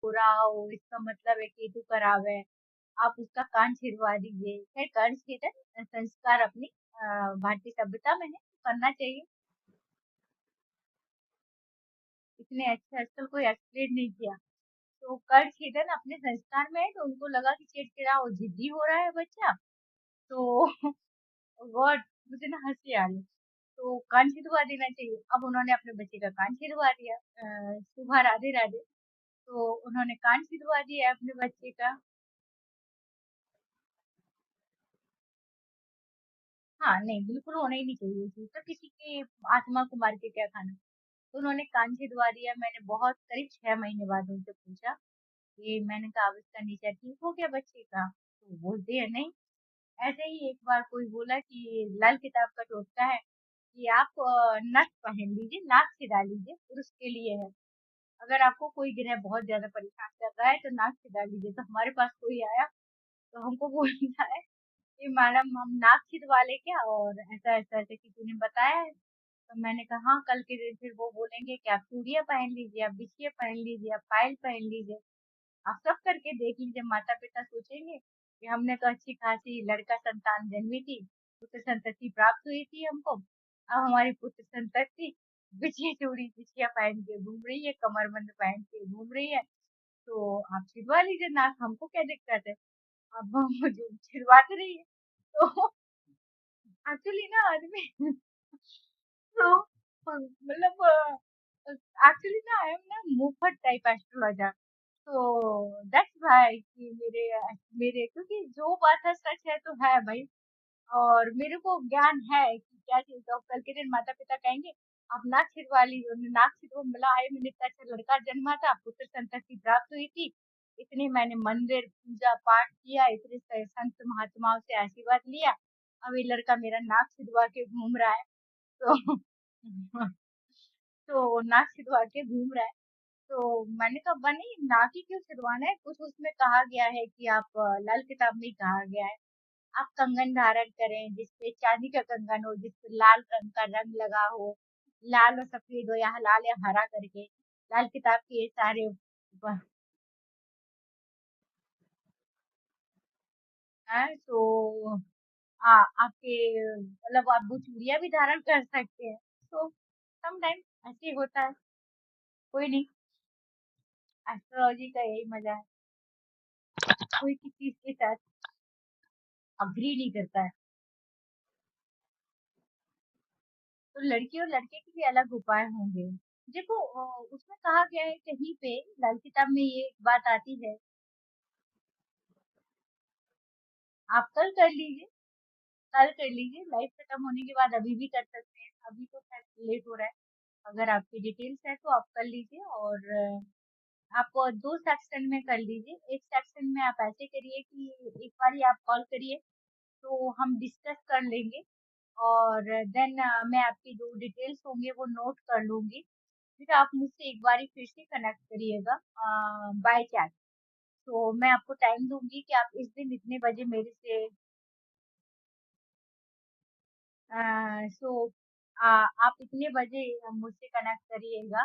हो रहा हो, इसका मतलब है केतु खराब है, आप उसका कान छिदवा दीजिए। खैर कर्ण छेदन संस्कार अपनी भारतीय सभ्यता में है, तो करना चाहिए। इतने अच्छे आजकल कोई एक्सप्लेन नहीं किया। तो कर्ण छेदन अपने संस्कार में है, तो उनको लगा कि चिड़चिड़ा और जिद्दी हो रहा है बच्चा, तो गॉड, मुझे ना हंसी आ रही है। तो कान छिदवा देना चाहिए। अब उन्होंने अपने बच्चे का कान छिदवा दिया। सुबह राधे राधे। तो उन्होंने कान छिदवा दिया अपने बच्चे का। हाँ, नहीं बिल्कुल होना ही नहीं चाहिए थी, तो किसी की आत्मा को मार के क्या खाना। तो उन्होंने कान छिदवा दिया। मैंने बहुत करीब 6 महीने बाद उनसे पूछा, ये मैंने कहा अब इसका नेचर ठीक हो गया बच्चे का? तो बोलते हैं नहीं। ऐसे ही एक बार कोई बोला कि लाल किताब का टोटका है कि आप नथ पहन लीजिए, नाक छिदा लीजिए, पुरुष के लिए है। अगर आपको कोई ग्रह बहुत ज्यादा परेशान कर रहा है तो नाक छिदा लीजिए। तो हमारे पास कोई आया, तो हमको बोलता है कि मैडम हम नाक छिदवा ले क्या, और ऐसा ऐसा ऐसे किसी ने बताया है। तो मैंने कहा हाँ, कल के दिन फिर वो बोलेंगे कि आप चूड़ियां पहन लीजिए, आप बिछिया पहन लीजिए, आप पायल पहन लीजिए, आप सब करके देख लीजिए। माता पिता सोचेंगे कि हमने तो अच्छी खासी लड़का संतान जन्मी थी, पुत्र संतति प्राप्त हुई थी हमको, अब हमारी पुत्र संतति बिछिया चूड़ी बिछिया पहन के घूम रही है, कमरबंद पहन के घूम रही है। तो आप छिदवा लीजिए नाक, हमको क्या दिक्कत है। अब हम मुझे छिदवाते रहिए। तो एक्चुअली ना आदमी तो मतलब एक्चुअली ना आई एम ना मुफट टाइप एस्ट्रोलॉजर। तो दैट्स व्हाई कि मेरे क्योंकि जो बात है सच है तो है भाई। और मेरे को ज्ञान है कि क्या चीज। तो कल के दिन माता पिता कहेंगे आप नाक छिदवा ली, उन्होंने नाक छिदवा मिला है, मैंने इतना अच्छा लड़का जन्मा था, पुत्र संतति प्राप्त हुई थी, इतने मैंने मंदिर पूजा पाठ किया, इतने संत महात्माओं से आशीर्वाद लिया, अब ये लड़का मेरा नाक छिदवा के घूम रहा है। तो तो नाक छिदवा के घूम रहा है। तो मैंने कहा बनी नाक ही क्यों छिदवाना है, कुछ उसमें कहा गया है कि आप लाल किताब में ही कहा गया है आप कंगन धारण करें जिसपे चांदी का कंगन हो, जिसपे लाल रंग का रंग लगा हो, लाल और सफेद हो, या लाल या हरा करके। लाल किताब के ये सारे हैं। तो आपके मतलब आप वो चूड़ियां भी धारण कर सकते हैं। तो सम टाइम ऐसे ही होता है। कोई नहीं, एस्ट्रोलॉजी का यही मजा है, कोई किसी के साथ अग्री नहीं करता है। तो लड़की और लड़के के भी अलग उपाय होंगे। देखो उसमें कहा गया है कहीं पे, लाल किताब में ये एक बात आती है। आप कल कर लीजिए, कल कर लीजिए, लाइफ खत्म होने के बाद अभी भी कर सकते हैं, अभी तो खैर लेट हो रहा है। अगर आपकी डिटेल्स है तो आप कर लीजिए। और आप दो सेक्शन में कर लीजिए। एक सेक्शन में आप ऐसे करिए कि एक बार आप कॉल करिए, तो हम डिस्कस कर लेंगे। और देन मैं आपकी जो डिटेल्स होंगे वो नोट कर लूंगी। फिर आप मुझसे एक बारी फिर से कनेक्ट करिएगा बाय चैट। तो मैं आपको टाइम दूंगी कि आप इस दिन इतने बजे मेरे से सो आप इतने बजे मुझसे कनेक्ट करिएगा।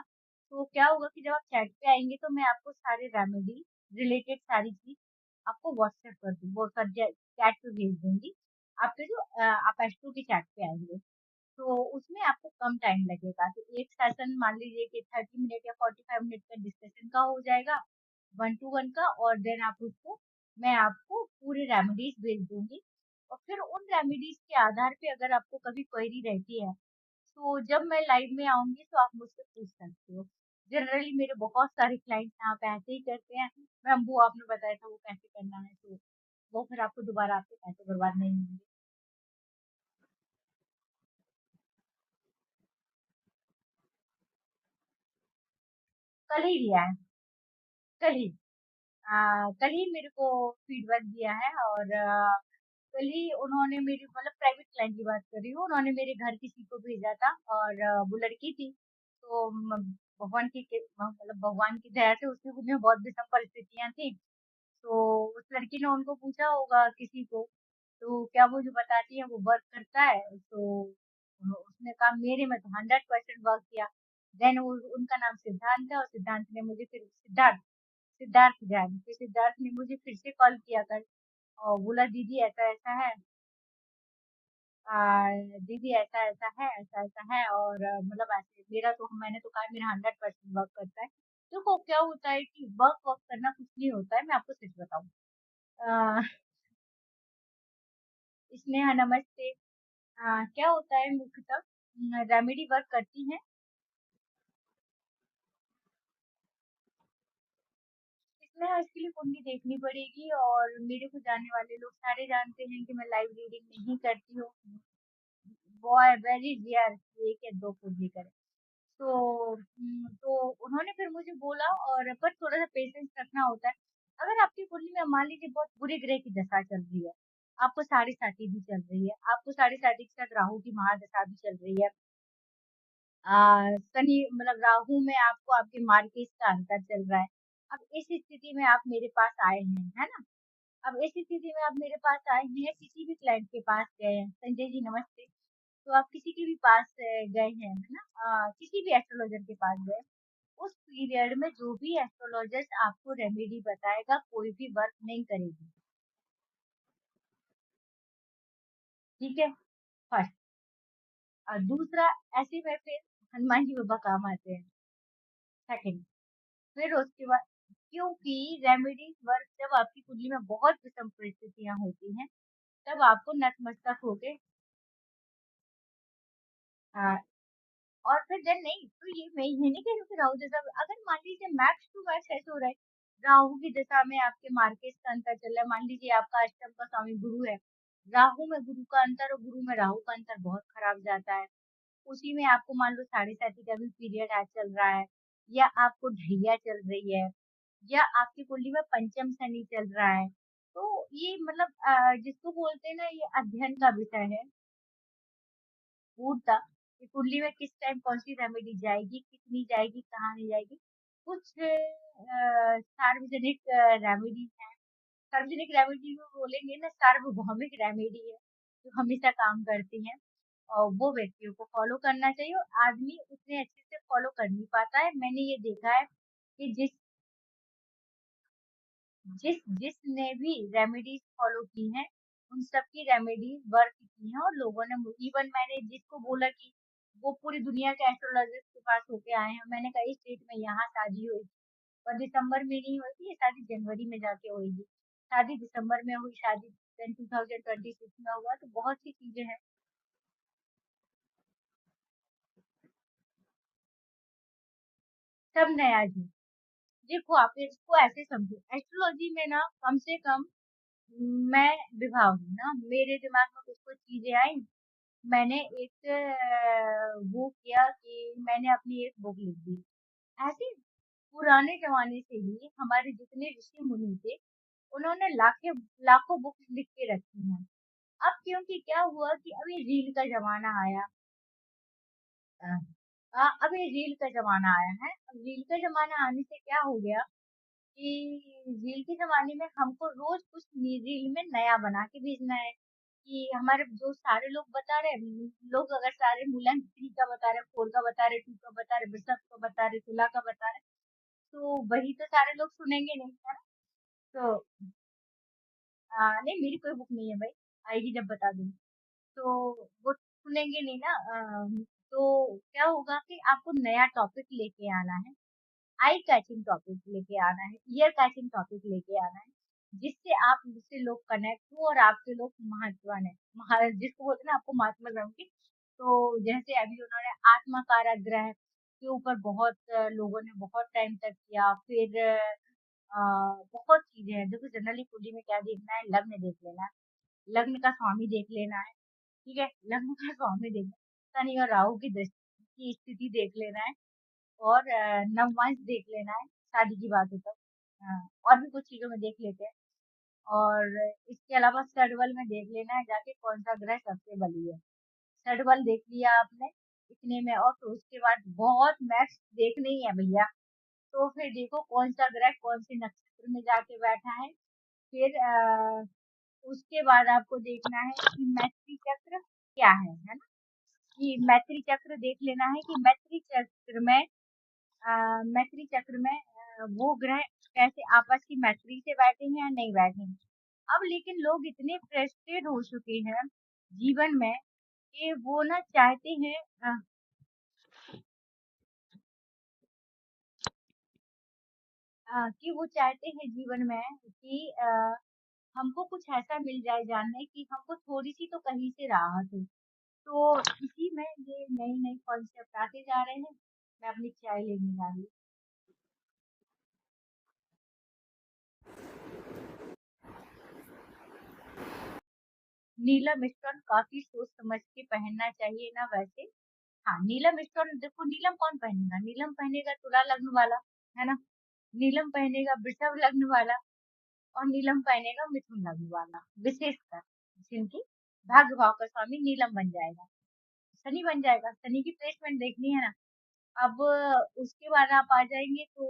तो क्या होगा कि जब आप चैट पे आएंगे तो मैं आपको सारे रेमेडी रिलेटेड सारी चीज आपको व्हाट्सएप कर दूँ, वो सर चैट पे भेज दूंगी। आपके जो आप एस्ट्रो की चैट पे आएंगे, तो उसमें आपको कम टाइम लगेगा। तो एक सेशन मान लीजिए कि 30 मिनट या 45 मिनट का डिस्कशन का हो जाएगा, 1 to 1 का। और देन आप उसको मैं आपको पूरे रेमेडीज भेज दूंगी। और फिर उन रेमेडीज के आधार पे अगर आपको कभी क्वेरी रहती है, तो जब मैं लाइव में आऊंगी तो आप मुझसे पूछ सकते हो। जनरली मेरे बहुत सारे क्लाइंट्स यहाँ पे ऐसे ही करते हैं। मैम वो आपने बताया था वो कैसे करना है, तो वो फिर आपको दोबारा आपके पैसे बर्बाद नहीं होंगे। कल ही लिया है, कल ही। कल ही मेरे को फीडबैक दिया है। और कल ही उन्होंने मेरी मतलब प्राइवेट क्लाइंट की बात कर रही हूँ, उन्होंने मेरे घर किसी को भेजा था। और वो लड़की थी। तो भगवान की मतलब भगवान की दया से उसके घर में बहुत विषम परिस्थितियां थी। तो उस लड़की ने उनको पूछा होगा किसी को, तो क्या वो जो बताती है वो वर्क करता है। तो उसने कहा मेरे में तो 100% वर्क किया। देन वो उनका नाम सिद्धांत है, और सिद्धांत ने मुझे फिर सिद्धार्थ सिद्धार्थ जान, फिर सिद्धार्थ ने मुझे फिर से कॉल किया कर और बोला दीदी ऐसा ऐसा है, दीदी ऐसा ऐसा है, ऐसा ऐसा है, और मतलब ऐसे मेरा तो, मैंने तो कहा मेरा 100% वर्क करता है। देखो क्या होता है कि वर्क वर्क करना कुछ नहीं होता है, मैं आपको सच बताऊं। अ, स्नेहा नमस्ते। क्या होता है मुख्यतः, रेमेडी वर्क करती है। इसमें इसके लिए कुंडली देखनी पड़ेगी, और मेरे को जानने वाले लोग सारे जानते हैं कि मैं लाइव रीडिंग नहीं करती हूँ। वो वेरी रेयर, एक या दो कुंडली करे। तो तो उन्होंने फिर मुझे बोला, और पर थोड़ा सा पेशेंस रखना होता है। अगर आपकी कुंडली में मान लीजिए बहुत बुरे ग्रह की दशा चल रही है, आपको साढ़े साथी भी चल रही है, आपको साढ़े साथी के साथ राहु की महादशा भी चल रही है, शनि मतलब राहु में आपको आपके मार्केट का अंतर चल रहा है। अब इस स्थिति में आप मेरे पास आए हैं, है ना? अब इस स्थिति में आप मेरे पास आए हैं, किसी भी क्लाइंट के पास गए हैं, संजय जी नमस्ते। तो आप किसी के भी पास गए हैं, है ना? किसी भी एस्ट्रोलॉजर के पास गए, उस पीरियड में जो भी एस्ट्रोलॉजर्स आपको रेमेडी बताएगा, कोई भी वर्क नहीं करेगी। ठीक है, फर्स्ट। और दूसरा, ऐसे में फिर हनुमान जी बाबा काम आते हैं। सेकंड, फिर उसके बाद, क्योंकि रेमेडी वर्क जब आपकी कुंडली में बहुत विषम परिस्थितियां होती हैं, तब आपको नतमस्तक होके, आ, और फिर देन नहीं तो ये नहीं कह रही हूँ कि राहु दशा, अगर मान लीजिए मैक्स टू मैक्स ऐसे हो रहा है, राहु की दशा में आपके मार्केट का अंतर चल रहा है, मान लीजिए आपका अष्टम का स्वामी गुरु है, राहु में गुरु का अंतर और गुरु में राहु का अंतर बहुत खराब जाता है। उसी में आपको मान लो साढ़े साथी का भी पीरियड आज चल रहा है, या आपको ढैया चल रही है, या आपकी कुंडली में पंचम शनि चल रहा है, तो ये मतलब जिसको बोलते हैं ना, ये अध्ययन का विषय है पूर्णतः, कि कुंडली में किस टाइम कौन सी रेमेडी जाएगी, कितनी जाएगी, कहाँ नहीं जाएगी। कुछ सार्वजनिक रेमेडी है, सार्वजनिक रेमेडी में बोलेंगे ना, सार्वभौमिक रेमेडी है जो हमेशा काम करती है, और वो व्यक्तियों को फॉलो करना चाहिए, और आदमी उतने अच्छे से फॉलो कर नहीं पाता है। मैंने ये देखा है कि जिस जिसने भी रेमेडीज फॉलो की हैं, उन सबकी रेमेडीज वर्क की हैं, और लोगों ने, इवन मैंने जिसको बोला कि वो पूरी दुनिया के एस्ट्रोलॉजिस्ट के पास होके आए हैं, मैंने कहा इस डेट में यहाँ शादी हुई, और दिसंबर में नहीं हुई थी, ये शादी जनवरी में जाके होगी, शादी दिसंबर में हुई, शादी 2026 में हुआ, तो बहुत सी चीजें हैं। सब नया जी। देखो आप इसको ऐसे समझो, एस्ट्रोलॉजी में ना कम से कम, मैं विवाह हूँ ना, मेरे दिमाग में कुछ कुछ चीजें आई, मैंने एक वो किया कि मैंने अपनी एक बुक लिख दी। ऐसे पुराने जमाने से ही हमारे जितने ऋषि मुनि थे, उन्होंने लाखे लाखों बुक लिख के रखी हैं। अब क्योंकि क्या हुआ कि अभी रील का जमाना आया, अ, अभी रील का जमाना आया है, अब रील का जमाना आने से क्या हो गया कि रील के ज़माने में हमको रोज़ कुछ रील में नया बना के भेजना है, कि हमारे जो सारे लोग बता रहे हैं, लोग अगर सारे मूलांक 3 का बता रहे, 4 का बता रहे, 2 का बता रहे, वृषभ का बता रहे, तुला का बता रहे, तो वही तो सारे लोग सुनेंगे नहीं, है ना? तो नहीं, मेरी कोई बुक नहीं है भाई, आएगी जब बता दूंगी। तो वो सुनेंगे नहीं ना, तो क्या होगा कि आपको नया टॉपिक लेके आना है, आई कैचिंग टॉपिक लेके आना है, ईयर कैचिंग टॉपिक लेके आना है, जिससे आप, जिससे लोग कनेक्ट हो और आपके लोग महत्वन है, जिसको बोलते हैं ना, आपको महात्मा गांधी। तो जैसे अभी उन्होंने आत्मा कारागृह के ऊपर बहुत लोगों ने बहुत टाइम तक किया, फिर बहुत चीजें हैं। देखो जनरली कुंडली में क्या देखना है, लग्न देख लेना है, लग्न का स्वामी देख लेना है, ठीक है, लग्न का स्वामी देखना, शनि और राहु की दृष्टि की स्थिति देख लेना है, और नवमांश देख लेना है, शादी की बात है तब। और भी कुछ चीज़ों में देख लेते हैं, और इसके अलावा शटबल में देख लेना है जाके कौन सा ग्रह सबसे बली है। शटबल देख लिया आपने इतने में, और फिर उसके बाद बहुत मैथ्स देखने ही है भैया, तो फिर देखो कौन सा ग्रह कौन से नक्षत्र में जाके बैठा है। फिर उसके बाद आपको देखना है कि मैत्री चक्र क्या है ना? कि मैत्री चक्र देख लेना है कि मैत्री चक्र में, मैत्री चक्र में वो ग्रह कैसे आपस की मैत्री से बैठे हैं या नहीं बैठे हैं। अब लेकिन लोग इतने फ्रस्ट्रेट हो चुके हैं जीवन में कि वो ना चाहते हैं कि वो चाहते हैं जीवन में कि हमको कुछ ऐसा मिल जाए जानने की हमको थोड़ी-सी तो कहीं से राहत हो। तो इसी में ये नए-नए कॉन्सेप्ट आते जा रहे हैं। मैं अपनी चाय लेने जा रही हूँ। नीलम स्टोन काफ़ी सोच समझ के पहनना चाहिए ना वैसे। हाँ, नीलम स्टोन देखो नीलम कौन पहनेगा? नीलम पहनेगा तुला लग्न वाला, है ना? नीलम पहनेगा वृषभ लग्न वाला और नीलम पहनेगा मिथुन लग्न वाला, विशेषकर जिनकी भाग्य भाव का स्वामी नीलम बन जाएगा, शनि बन जाएगा। शनि की प्लेसमेंट देखनी है ना। अब उसके बाद आप आ जाएंगे तो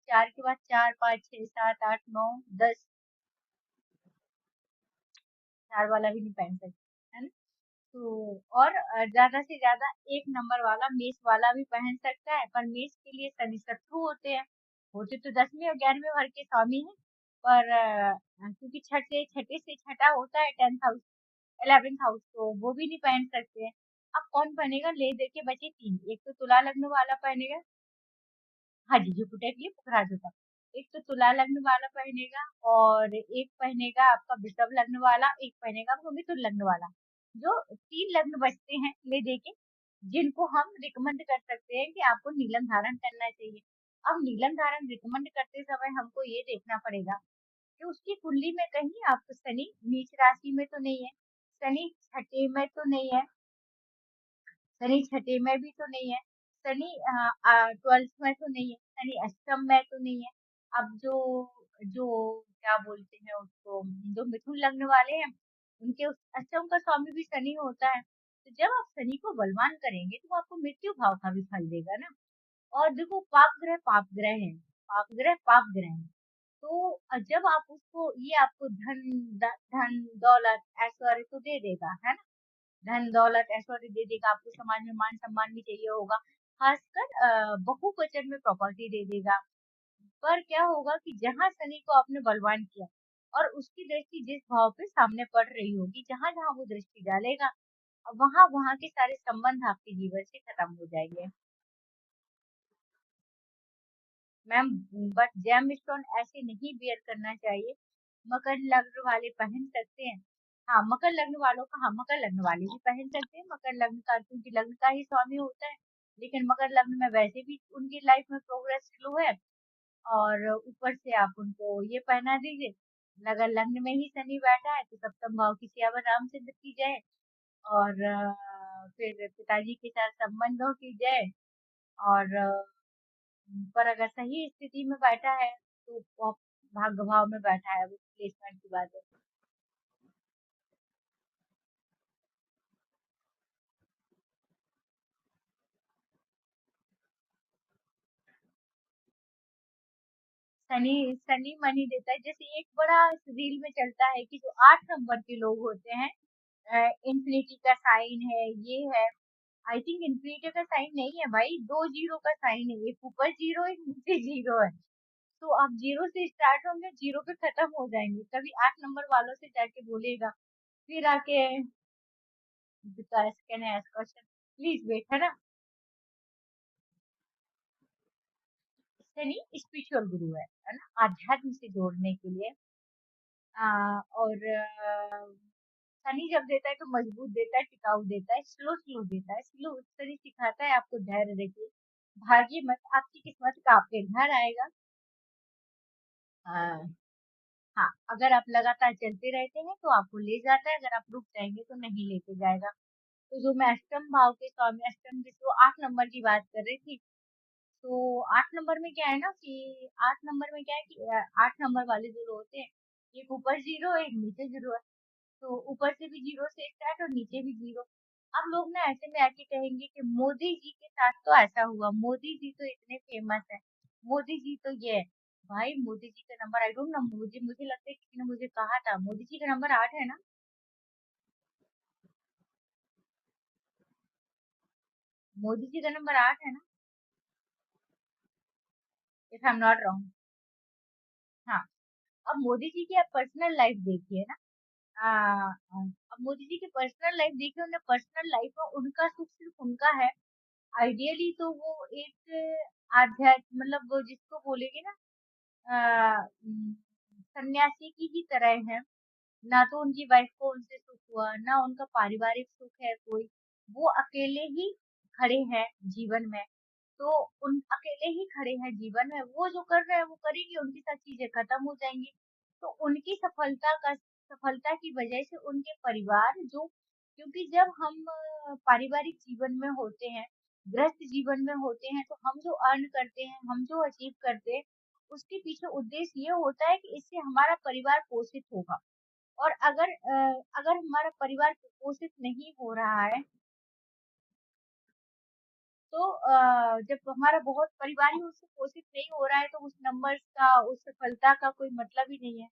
4 के बाद 4, 5, 6, 7, 8, 9, 10, 4 वाला भी नहीं पहन सकते, है ना? तो और ज़्यादा से ज़्यादा 1 नंबर वाला मेष वाला भी पहन सकता है, पर मेष के लिए शनि शत्रु होते हैं। होते तो 10वें और 11वें घर के स्वामी हैं, पर क्योंकि छठे से छठा होता है 10th हाउस, 11th हाउस, तो वो भी नहीं पहन सकते हैं। अब कौन पहनेगा? ले दे के बचे 3, एक तो तुला लग्न वाला पहनेगा। हाँ जी, जुपिटर के लिए पुखराज होता है। एक तो तुला लग्न वाला पहनेगा और एक पहनेगा आपका वृषभ लग्न वाला, एक पहनेगा आपका मिथुन लग्न वाला। जो 3 लग्न बचते हैं ले दे के, जिनको हम रिकमेंड कर सकते हैं कि आपको नीलम धारण करना चाहिए। अब नीलम धारण रिकमेंड करते समय हमको ये देखना पड़ेगा कि उसकी कुंडली में कहीं आपको शनि नीच राशि में तो नहीं है, शनि छठे में तो नहीं है, शनि छठे में भी तो नहीं है, शनि 12th में तो नहीं है, शनि अष्टम में तो नहीं है। अब जो जो क्या बोलते हैं उसको, जो मिथुन लग्न वाले हैं उनके उस अष्टम का स्वामी भी शनि होता है। तो जब आप शनि को बलवान करेंगे तो वो आपको मृत्यु भाव का भी फल देगा ना। और देखो पाप ग्रह है, पाप ग्रह पाप ग्रह है। तो जब आप उसको ये आपको धन दौलत ऐश्वर्य तो दे देगा, है ना? धन दौलत ऐश्वर्य दे देगा, आपको समाज में मान सम्मान भी चाहिए होगा, खासकर बहुवचन में प्रॉपर्टी दे देगा। पर क्या होगा कि जहां शनि को आपने बलवान किया और उसकी दृष्टि जिस भाव पे सामने पड़ रही होगी, जहां जहां वो दृष्टि डालेगा, वहां वहां के सारे संबंध आपके जीवन से खत्म हो जाएंगे। मैम, बट जेम स्टोन ऐसे नहीं वियर करना चाहिए। मकर लग्न वाले पहन सकते हैं। हाँ, मकर लग्न वालों का, हाँ मकर लग्न वाले भी पहन सकते हैं। मकर लग्न का क्योंकि लग्न का ही स्वामी होता है। लेकिन मकर लग्न में वैसे भी उनकी लाइफ में प्रोग्रेस स्लो है और ऊपर से आप उनको ये पहना दीजिए। अगर लग्न में ही शनि बैठा है तो सप्तम भाव की सेवा रामचंद्र की जाए और फिर पिताजी के साथ संबंधों की जाए और पर अगर सही स्थिति में बैठा है तो वो भाग्य भाव में बैठा है, वो प्लेसमेंट की बात है। शनि शनि मनी देता है। जैसे एक बड़ा रील में चलता है कि जो 8 नंबर के लोग होते हैं, इन्फिनिटी का साइन है, ये है। आई थिंक इन्फिनिटी का साइन नहीं है भाई, 2 जीरो का साइन है, एक ऊपर जीरो एक नीचे जीरो है। तो आप जीरो से स्टार्ट होंगे, जीरो पे खत्म हो जाएंगे। कभी 8 नंबर वालों से जाके बोलेगा, फिर आके Vikas can I ask question, please wait, है ना? शनि स्पिरिचुअल गुरु है ना, आध्यात्म से जोड़ने के लिए। और शनि जब देता है तो मजबूत देता है, टिकाऊ देता है, स्लो स्लो देता है। स्लो शनि सिखाता है आपको धैर्य रखिए, भागिए मत, आपकी किस्मत का आपके घर आएगा। आ, हाँ, अगर आप लगातार चलते रहते हैं तो आपको ले जाता है, अगर आप रुक जाएंगे तो नहीं लेके जाएगा। तो जो मैं अष्टम भाव के स्वामी, अष्टम जिसको 8 नंबर की बात कर रही थी, तो 8 नंबर में क्या है ना कि 8 नंबर में क्या है कि 8 नंबर वाले जो होते हैं, एक ऊपर जीरो एक नीचे जीरो है। तो ऊपर से भी जीरो से स्टार्ट और नीचे भी जीरो। अब लोग ना ऐसे में आके कहेंगे कि मोदी जी के साथ तो ऐसा हुआ, मोदी जी तो इतने फेमस है, मोदी जी तो ये है। भाई मोदी जी का नंबर आई डोंट नो, मुझे मुझे लगता है किसी ने मुझे कहा था मोदी जी का नंबर 8 है ना। मोदी जी का नंबर 8 है ना, if I am not wrong. अब मोदी जी की आप पर्सनल लाइफ देखिए ना। अब मोदी जी की पर्सनल लाइफ देखिए, उन्हें पर्सनल लाइफ में उनका सुख सिर्फ उनका है। आइडियली तो वो एक आध्यात्म मतलब वो जिसको बोलेंगे ना सन्यासी की ही तरह है। ना तो उनकी वाइफ को उनसे सुख हुआ, ना उनका पारिवारिक सुख है कोई। वो अकेले ही खड़े हैं जीवन में। तो उन अकेले ही खड़े हैं जीवन में। वो जो कर रहे हैं वो करेंगे, उनके साथ चीजें खत्म हो जाएंगी। तो उनकी सफलता की वजह से उनके परिवार जो, क्योंकि जब हम पारिवारिक जीवन में होते हैं, गृहस्थ जीवन में होते हैं, तो हम जो अर्न करते हैं, हम जो अचीव करते हैं, उसके पीछे उद्देश्य ये होता है कि इससे हमारा परिवार पोषित होगा। और अगर हमारा परिवार पोषित नहीं हो रहा है, तो जब हमारा बहुत परिवार ही उससे पोषित नहीं हो रहा है, तो उस नंबर्स का, उस सफलता का कोई मतलब ही नहीं है।